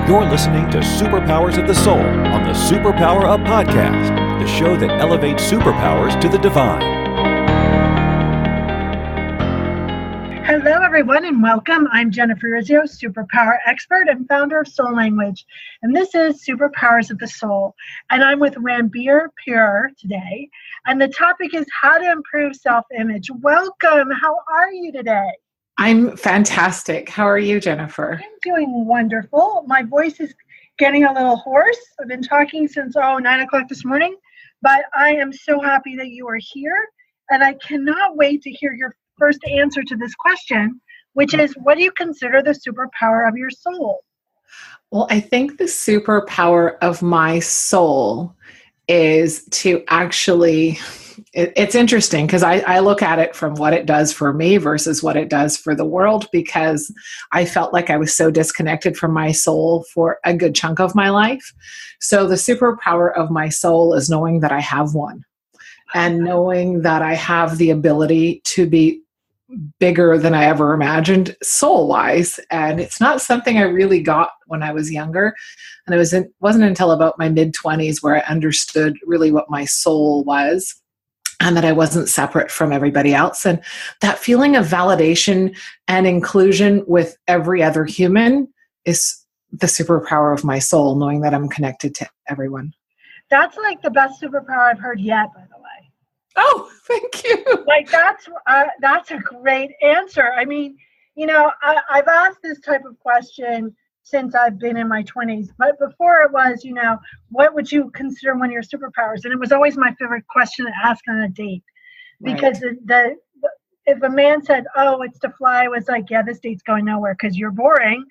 You're listening to Superpowers of the Soul on the Superpower Up Podcast, the show that elevates superpowers to the divine. Hello, everyone, and welcome. I'm Jennifer Urezzio, superpower expert and founder of Soul Language, and this is Superpowers of the Soul. And I'm with Ranbir Puar today, and the topic is how to improve self-image. Welcome. How are you today? I'm fantastic. How are you, Jennifer? I'm doing wonderful. My voice is getting a little hoarse. I've been talking since 9 o'clock this morning, but I am so happy that you are here, and I cannot wait to hear your first answer to this question, which is, what do you consider the superpower of your soul? Well, I think the superpower of my soul is to actually, it's interesting because I look at it from what it does for me versus what it does for the world, because I felt like I was so disconnected from my soul for a good chunk of my life. So the superpower of my soul is knowing that I have one, and knowing that I have the ability to be bigger than I ever imagined soul-wise. And it's not something I really got when I was younger. And it wasn't until about my mid-20s where I understood really what my soul was, and that I wasn't separate from everybody else. And that feeling of validation and inclusion with every other human is the superpower of my soul, knowing that I'm connected to everyone. That's like the best superpower I've heard yet, by the way. Oh, thank you. Like that's a great answer. I mean, I've asked this type of question since I've been in my 20s, but before it was, what would you consider one of your superpowers? And it was always my favorite question to ask on a date, because right. If a man said, "Oh, it's to fly," I was like, "Yeah, this date's going nowhere because you're boring."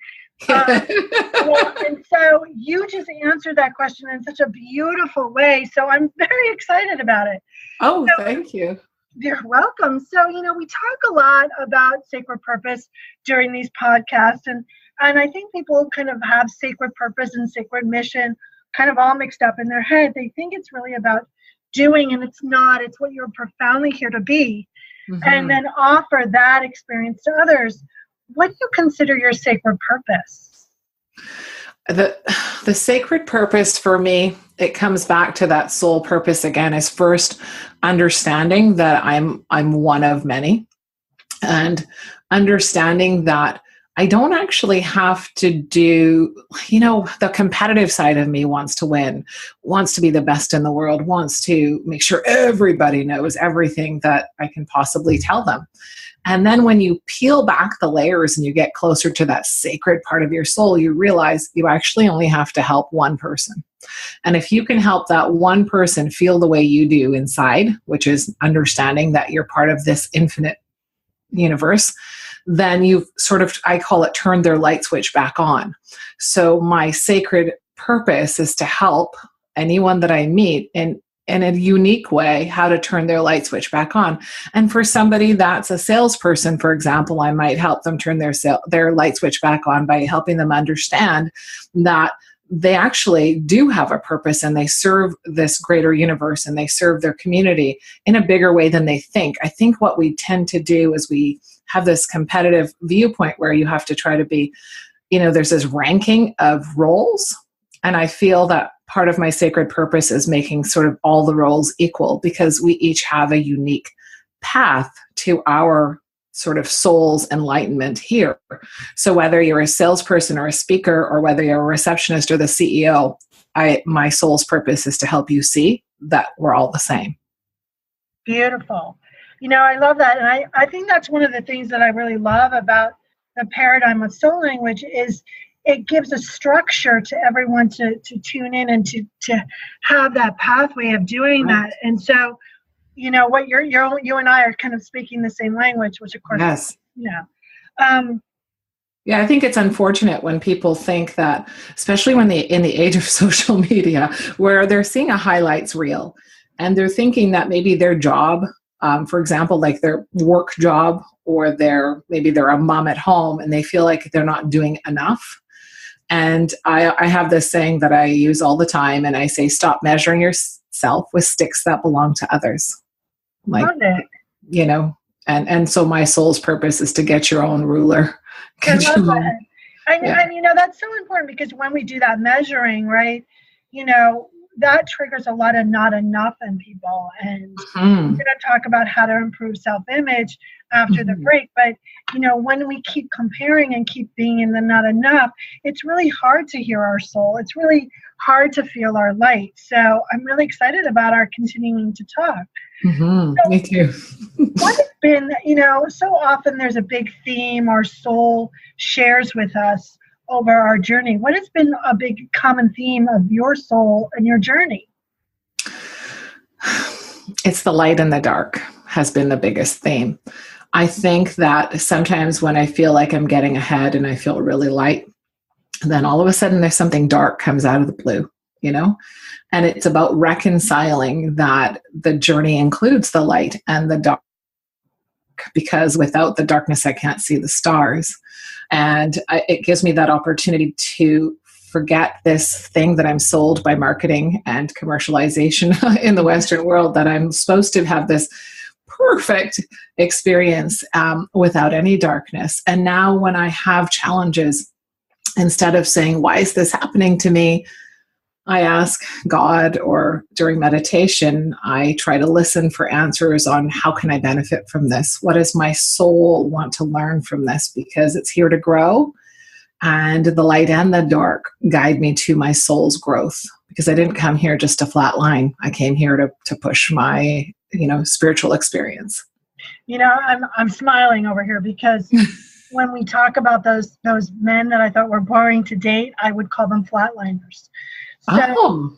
And so you just answered that question in such a beautiful way. So I'm very excited about it. Oh, thank you. You're welcome. So, we talk a lot about sacred purpose during these podcasts. And I think people kind of have sacred purpose and sacred mission kind of all mixed up in their head. They think it's really about doing, and it's not. It's what you're profoundly here to be. Mm-hmm. And then offer that experience to others. What do you consider your sacred purpose? The sacred purpose for me, it comes back to that soul purpose again, is first understanding that I'm one of many, and understanding that I don't actually have to do, the competitive side of me wants to win, wants to be the best in the world, wants to make sure everybody knows everything that I can possibly tell them. And then when you peel back the layers and you get closer to that sacred part of your soul, you realize you actually only have to help one person. And if you can help that one person feel the way you do inside, which is understanding that you're part of this infinite universe, then you've sort of, I call it, turned their light switch back on. So my sacred purpose is to help anyone that I meet in a unique way, how to turn their light switch back on. And for somebody that's a salesperson, for example, I might help them turn their light switch back on by helping them understand that they actually do have a purpose, and they serve this greater universe, and they serve their community in a bigger way than they think. I think what we tend to do is we have this competitive viewpoint where you have to try to be, there's this ranking of roles. And I feel that part of my sacred purpose is making sort of all the roles equal, because we each have a unique path to our sort of soul's enlightenment here. So whether you're a salesperson or a speaker, or whether you're a receptionist or the CEO, my soul's purpose is to help you see that we're all the same. Beautiful. I love that. And I think that's one of the things that I really love about the paradigm of soul language is it gives a structure to everyone to tune in and to have that pathway of doing that. And so, what you and I are kind of speaking the same language, which of course, yes. Yeah, I think it's unfortunate when people think that, especially when in the age of social media, where they're seeing a highlights reel, and they're thinking that maybe their job, for example, like their work job, or maybe they're a mom at home, and they feel like they're not doing enough. And I have this saying that I use all the time, and I say, stop measuring yourself with sticks that belong to others. And so my soul's purpose is to get your own ruler. I love that. And that's so important, because when we do that measuring, right, that triggers a lot of not enough in people. And we're going to talk about how to improve self-image after the break. But, when we keep comparing and keep being in the not enough, it's really hard to hear our soul. It's really hard to feel our light. So I'm really excited about our continuing to talk. So, me too. What has been, so often there's a big theme our soul shares with us over our journey. What has been a big common theme of your soul and your journey? It's the light and the dark has been the biggest theme. I think that sometimes when I feel like I'm getting ahead and I feel really light, then all of a sudden there's something dark comes out of the blue, and it's about reconciling that the journey includes the light and the dark, because without the darkness, I can't see the stars. And it gives me that opportunity to forget this thing that I'm sold by marketing and commercialization in the Western world, that I'm supposed to have this perfect experience without any darkness. And now when I have challenges, instead of saying, why is this happening to me? I ask God, or during meditation, I try to listen for answers on how can I benefit from this? What does my soul want to learn from this? Because it's here to grow, and the light and the dark guide me to my soul's growth, because I didn't come here just to flatline. I came here to push my, spiritual experience. I'm smiling over here, because when we talk about those men that I thought were boring to date, I would call them flatliners. So,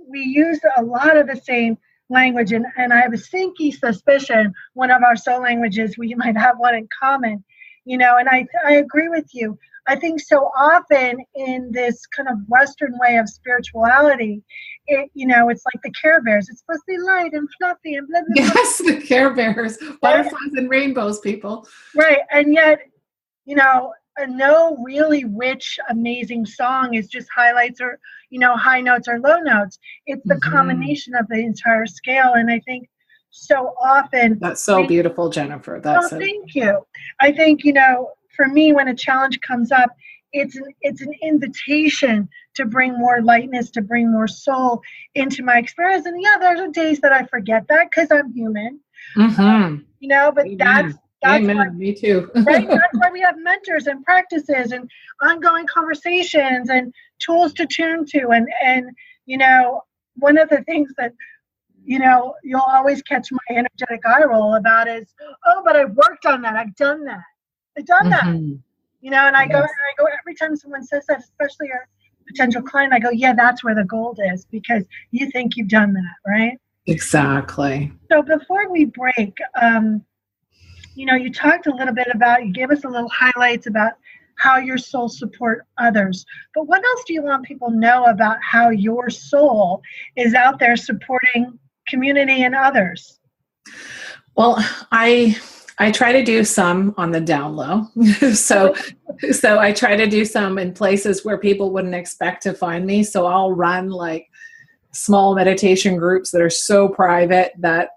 we use a lot of the same language, and I have a sneaky suspicion one of our soul languages, we might have one in common, and I agree with you. I think so often in this kind of Western way of spirituality, it's like the Care Bears. It's supposed to be light and fluffy and blah, blah, blah. Yes, the Care Bears, butterflies and rainbows, people. Right, and yet, know really which amazing song is just highlights or high notes or low notes. It's the combination of the entire scale. And I think so often that's so beautiful, Jennifer. Thank you. I think for me, when a challenge comes up, it's an invitation to bring more lightness, to bring more soul into my experience. And there's days that I forget that, because I'm human. But Amen. that's Amen. why, Me too. right? That's why we have mentors and practices and ongoing conversations and tools to tune to. And one of the things that, you'll always catch my energetic eye roll about is, oh, but I've worked on that. I've done that. And I go every time someone says that, especially a potential client, I go, yeah, that's where the gold is, because you think you've done that, right? Exactly. So before we break, you talked a little bit about, you gave us a little highlights about how your soul support others. But what else do you want people to know about how your soul is out there supporting community and others? Well, I try to do some on the down low. So I try to do some in places where people wouldn't expect to find me. So I'll run like small meditation groups that are so private that,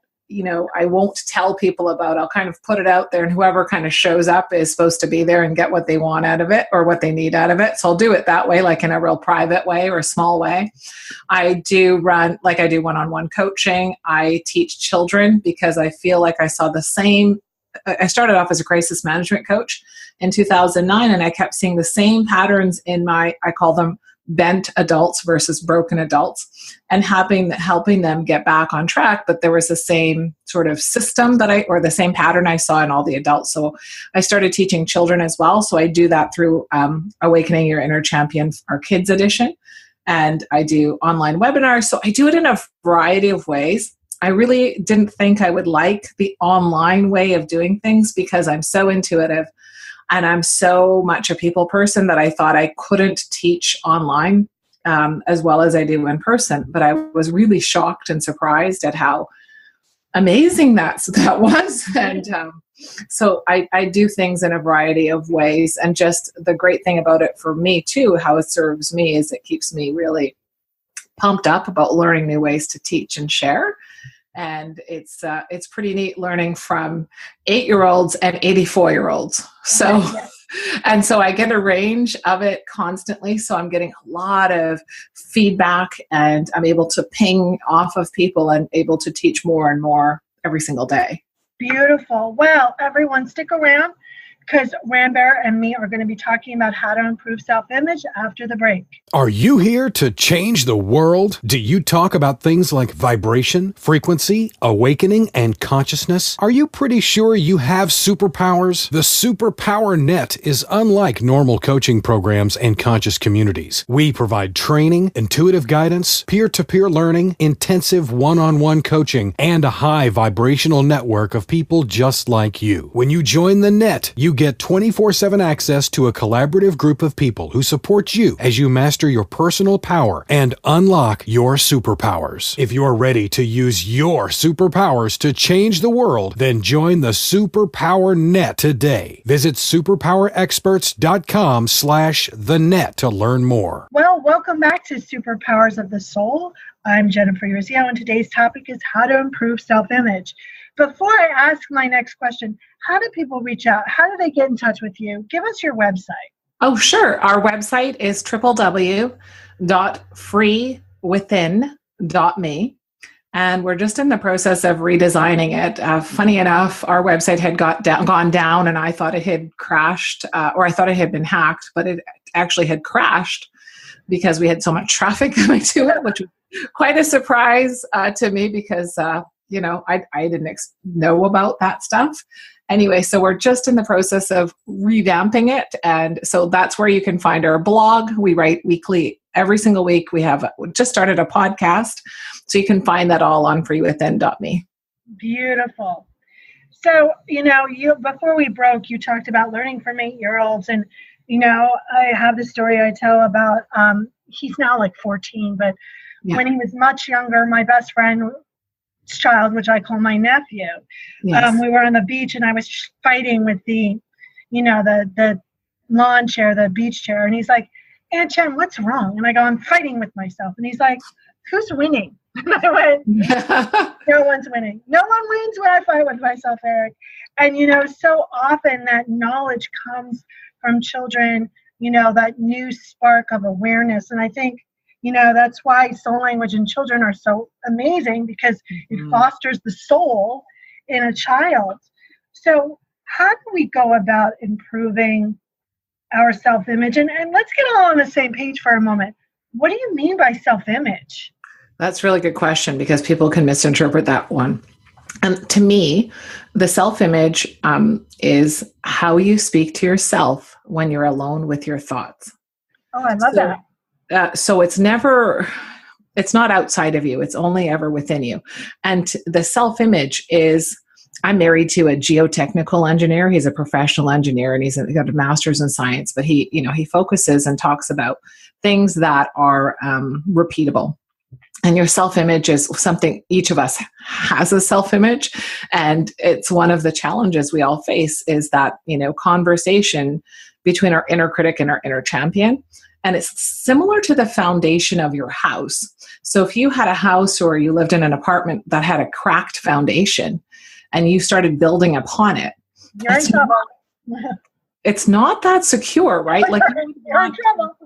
I won't tell people about. I'll kind of put it out there, and whoever kind of shows up is supposed to be there and get what they want out of it or what they need out of it. So I'll do it that way, like in a real private way or a small way. I do run, like I do one-on-one coaching. I teach children because I feel like I saw the same. I started off as a crisis management coach in 2009, and I kept seeing the same patterns in I call them bent adults versus broken adults, and helping them get back on track. But there was the same sort of system or the same pattern I saw in all the adults. So I started teaching children as well. So I do that through Awakening Your Inner Champion, our kids edition. And I do online webinars. So I do it in a variety of ways. I really didn't think I would like the online way of doing things, because I'm so intuitive and I'm so much a people person that I thought I couldn't teach online as well as I do in person. But I was really shocked and surprised at how amazing that was. And so I do things in a variety of ways. And just the great thing about it for me too, how it serves me, is it keeps me really pumped up about learning new ways to teach and share. And it's pretty neat learning from 8-year-olds and 84-year-olds. So And so I get a range of it constantly. So I'm getting a lot of feedback, and I'm able to ping off of people and able to teach more and more every single day. Beautiful. Well, everyone stick around, because Ranbir and me are going to be talking about how to improve self-image after the break. Are you here to change the world? Do you talk about things like vibration, frequency, awakening, and consciousness? Are you pretty sure you have superpowers? The Superpower Net is unlike normal coaching programs and conscious communities. We provide training, intuitive guidance, peer-to-peer learning, intensive one-on-one coaching, and a high vibrational network of people just like you. When you join the net, you get 24/7 access to a collaborative group of people who support you as you master your personal power and unlock your superpowers. If you're ready to use your superpowers to change the world, then join the Superpower Net today. Visit superpowerexperts.com/thenet to learn more. Well, welcome back to Superpowers of the Soul. I'm Jennifer Urezzio, and today's topic is how to improve self-image. Before I ask my next question, how do people reach out? How do they get in touch with you? Give us your website. Oh, sure. Our website is www.freewithin.me. And we're just in the process of redesigning it. Funny enough, our website had gone down, and I thought it had crashed, or I thought it had been hacked, but it actually had crashed because we had so much traffic coming to it, which was quite a surprise to me because I didn't know about that stuff. Anyway, so we're just in the process of revamping it. And so that's where you can find our blog. We write weekly, every single week. We just started a podcast. So you can find that all on freewithin.me. Beautiful. So, before we broke, you talked about learning from 8-year-olds. And, I have the story I tell about, he's now like 14, but when he was much younger, my best friend's child, which I call my nephew, Yes. We were on the beach, and I was fighting with the lawn chair, the beach chair. And he's like, "Aunt Jen, what's wrong?" And I go, "I'm fighting with myself." And he's like, "Who's winning?" And I went, "No one's winning. No one wins when I fight with myself, Eric." And, so often that knowledge comes from children, that new spark of awareness. And I think, that's why soul language in children are so amazing, because it fosters the soul in a child. So how do we go about improving our self-image? And let's get all on the same page for a moment. What do you mean by self-image? That's a really good question, because people can misinterpret that one. And to me, the self-image is how you speak to yourself when you're alone with your thoughts. Oh, I love that. So it's not outside of you. It's only ever within you. And the self-image is, I'm married to a geotechnical engineer. He's a professional engineer, and he's got a master's in science, but he focuses and talks about things that are repeatable. And your self-image is something, each of us has a self-image. And it's one of the challenges we all face is that, conversation between our inner critic and our inner champion. And it's similar to the foundation of your house. So if you had a house or you lived in an apartment that had a cracked foundation and you started building upon it, you're in trouble. It's not that secure, right? Like you're in trouble.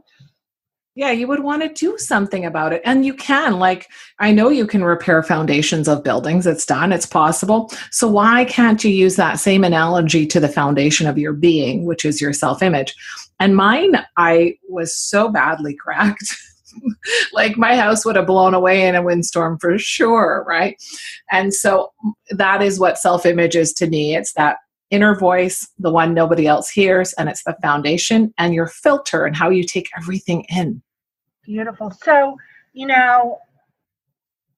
Yeah, you would want to do something about it. And you can, I know you can repair foundations of buildings. It's done. It's possible. So why can't you use that same analogy to the foundation of your being, which is your self-image? And mine, I was so badly cracked. My house would have blown away in a windstorm for sure, right? And so that is what self-image is to me. It's that inner voice, the one nobody else hears, and it's the foundation and your filter and how you take everything in. Beautiful. So, and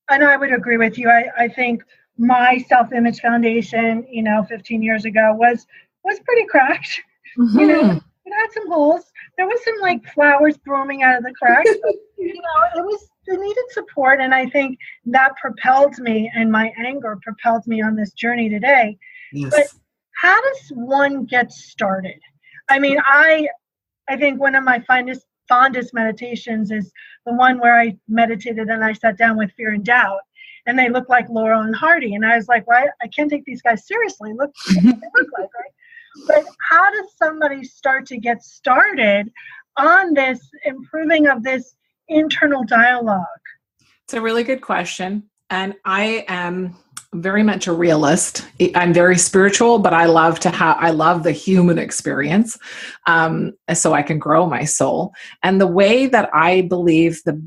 I would agree with you. I think my self-image foundation, 15 years ago was pretty cracked. Mm-hmm. It had some holes. There was some flowers blooming out of the cracks. But, it needed support. And I think that propelled me, and my anger propelled me on this journey today. Yes. But how does one get started? I mean, I think one of my fondest meditations is the one where I meditated and I sat down with fear and doubt, and they look like Laurel and Hardy. And I was like, well, I can't take these guys seriously. Look what they look like, right? But how does somebody start to get started on this improving of this internal dialogue? It's a really good question. And I am very much a realist. I'm very spiritual, but I love the human experience. So I can grow my soul. And the way that I believe the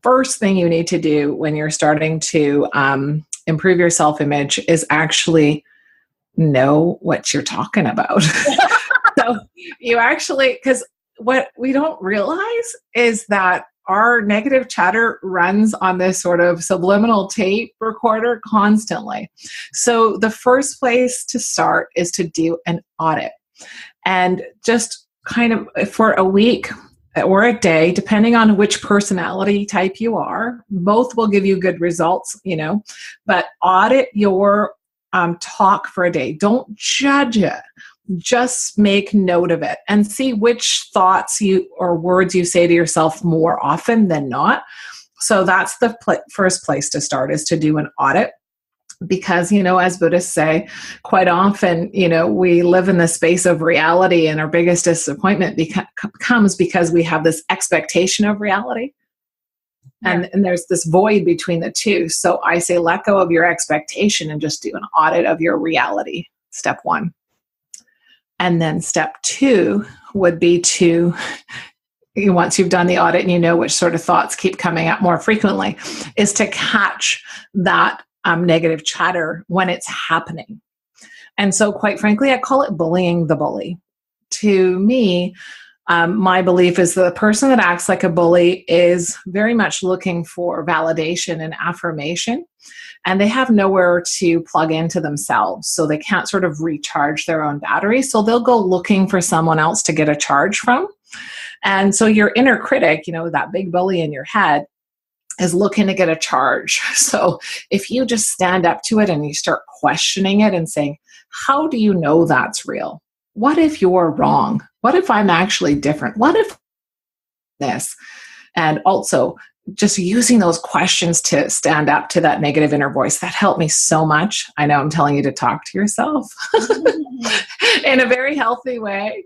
first thing you need to do when you're starting to improve your self-image is actually know what you're talking about. So you actually, because what we don't realize is that our negative chatter runs on this sort of subliminal tape recorder constantly. So the first place to start is to do an audit, and just kind of for a week or a day, depending on which personality type you are, both will give you good results, but audit your talk for a day. Don't judge it. Just make note of it and see which thoughts or words you say to yourself more often than not. So that's the first place to start, is to do an audit. Because, as Buddhists say, quite often, we live in the space of reality, and our biggest disappointment comes because we have this expectation of reality. And there's this void between the two. So I say, let go of your expectation and just do an audit of your reality. Step one. And then step two would be once you've done the audit and you know which sort of thoughts keep coming up more frequently, is to catch that negative chatter when it's happening. And so, quite frankly, I call it bullying the bully. To me, my belief is that the person that acts like a bully is very much looking for validation and affirmation, and they have nowhere to plug into themselves, so they can't sort of recharge their own battery. So they'll go looking for someone else to get a charge from. And so your inner critic, that big bully in your head, is looking to get a charge. So if you just stand up to it and you start questioning it and saying, how do you know that's real? What if you're wrong? What if I'm actually different? What if this? And also just using those questions to stand up to that negative inner voice, that helped me so much. I know I'm telling you to talk to yourself in a very healthy way.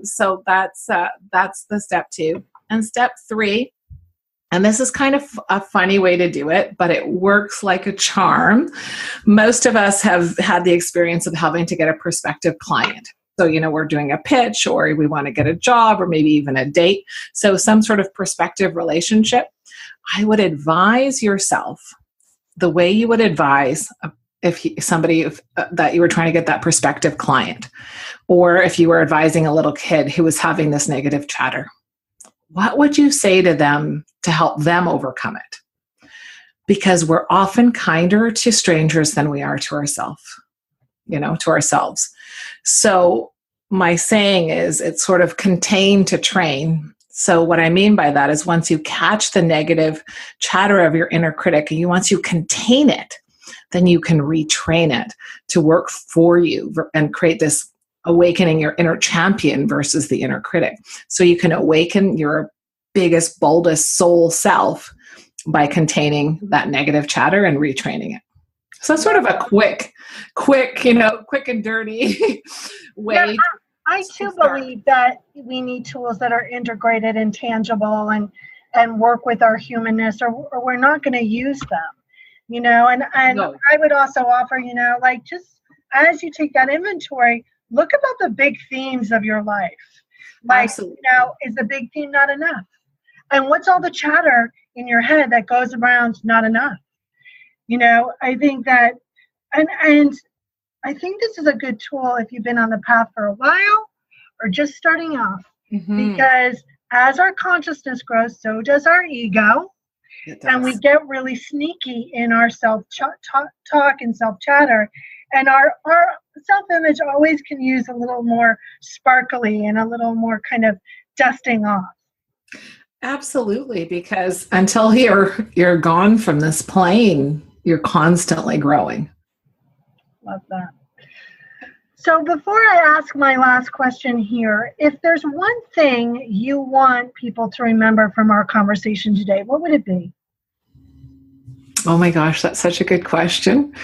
So that's the step two. And step three, and this is kind of a funny way to do it, but it works like a charm. Most of us have had the experience of having to get a prospective client. So, we're doing a pitch, or we want to get a job, or maybe even a date. So some sort of prospective relationship. I would advise yourself the way you would advise that you were trying to get that prospective client, or if you were advising a little kid who was having this negative chatter. What would you say to them to help them overcome it? Because we're often kinder to strangers than we are to ourselves. So my saying is, it's sort of contain to train. So what I mean by that is, once you catch the negative chatter of your inner critic, and once you contain it, then you can retrain it to work for you and create this awakening your inner champion versus the inner critic. So you can awaken your biggest, boldest soul self by containing that negative chatter and retraining it. So that's sort of a quick and dirty way. Yeah, I too believe that we need tools that are integrated and tangible and work with our humanness, or we're not going to use them, and no. I would also offer, just as you take that inventory, look about the big themes of your life. Absolutely. Is the big theme not enough? And what's all the chatter in your head that goes around not enough? I think that, and I think this is a good tool if you've been on the path for a while or just starting off, because as our consciousness grows, so does our ego. And we get really sneaky in our self-talk and self-chatter. And our self-image always can use a little more sparkly and a little more kind of dusting off. Absolutely, because until you're gone from this plane, you're constantly growing. Love that. So before I ask my last question here, if there's one thing you want people to remember from our conversation today, what would it be? Oh my gosh, that's such a good question.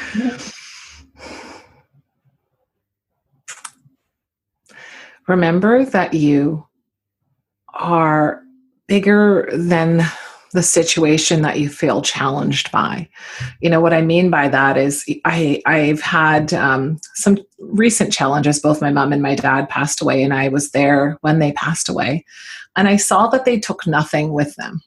remember that you are bigger than the situation that you feel challenged by. You know, what I mean by that is I've had some recent challenges. Both my mom and my dad passed away, and I was there when they passed away. And I saw that they took nothing with them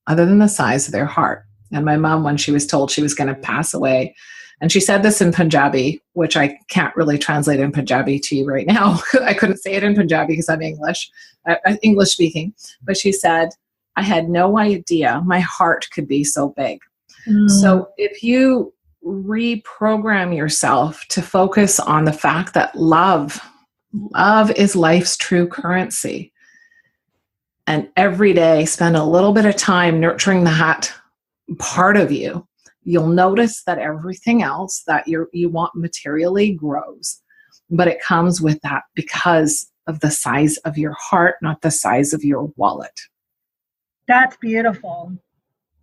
other than the size of their heart. And my mom, when she was told she was going to pass away, and she said this in Punjabi, which I can't really translate in Punjabi to you right now. I couldn't say it in Punjabi because I'm English speaking. But she said, I had no idea my heart could be so big. So if you reprogram yourself to focus on the fact that love is life's true currency, and every day spend a little bit of time nurturing that part of you, you'll notice that everything else that you want materially grows. But it comes with that because of the size of your heart, not the size of your wallet. That's beautiful.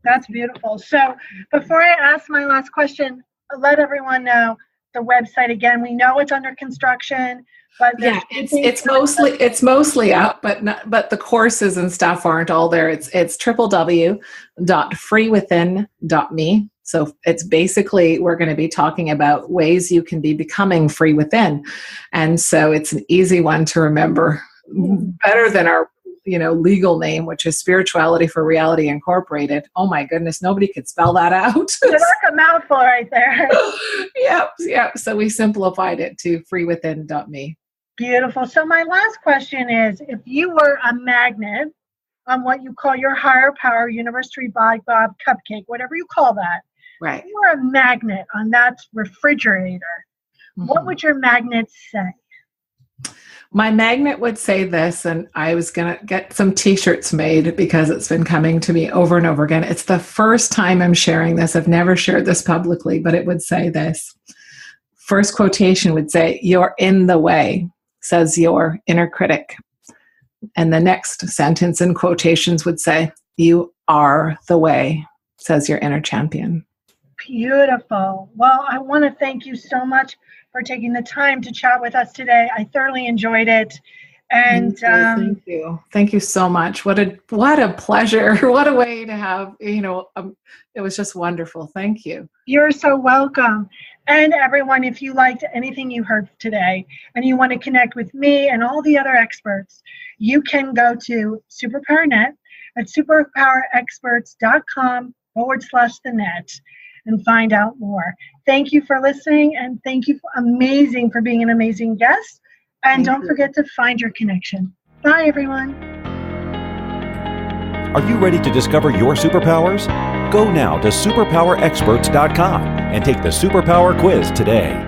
That's beautiful. So before I ask my last question, let everyone know the website again. We know it's under construction, but yeah, it's mostly up, but the courses and stuff aren't all there. It's www.freewithin.me. So it's basically, we're going to be talking about ways you can be becoming free within. And so it's an easy one to remember, better than our legal name, which is Spirituality for Reality Incorporated. Oh my goodness, nobody could spell that out. It's like a mouthful right there. Yep. So we simplified it to freewithin.me. Beautiful. So my last question is, if you were a magnet on what you call your higher power University Bob cupcake, whatever you call that, right? If you were a magnet on that refrigerator, what would your magnet say? My magnet would say this, and I was going to get some t-shirts made because it's been coming to me over and over again. It's the first time I'm sharing this. I've never shared this publicly, but it would say this. First quotation would say, "You're in the way," says your inner critic. And the next sentence in quotations would say, "You are the way," says your inner champion. Beautiful. Well, I want to thank you so much for taking the time to chat with us today. I thoroughly enjoyed it. And thank you. Thank you so much. What a pleasure. What a way to have, it was just wonderful. Thank you. You're so welcome. And everyone, if you liked anything you heard today and you want to connect with me and all the other experts, you can go to SuperpowerNet at superpowerexperts.com/the-net. and find out more. Thank you for listening, and thank you for being an amazing guest. And don't forget to find your connection. Bye, everyone. Are you ready to discover your superpowers? Go now to superpowerexperts.com and take the Superpower Quiz today.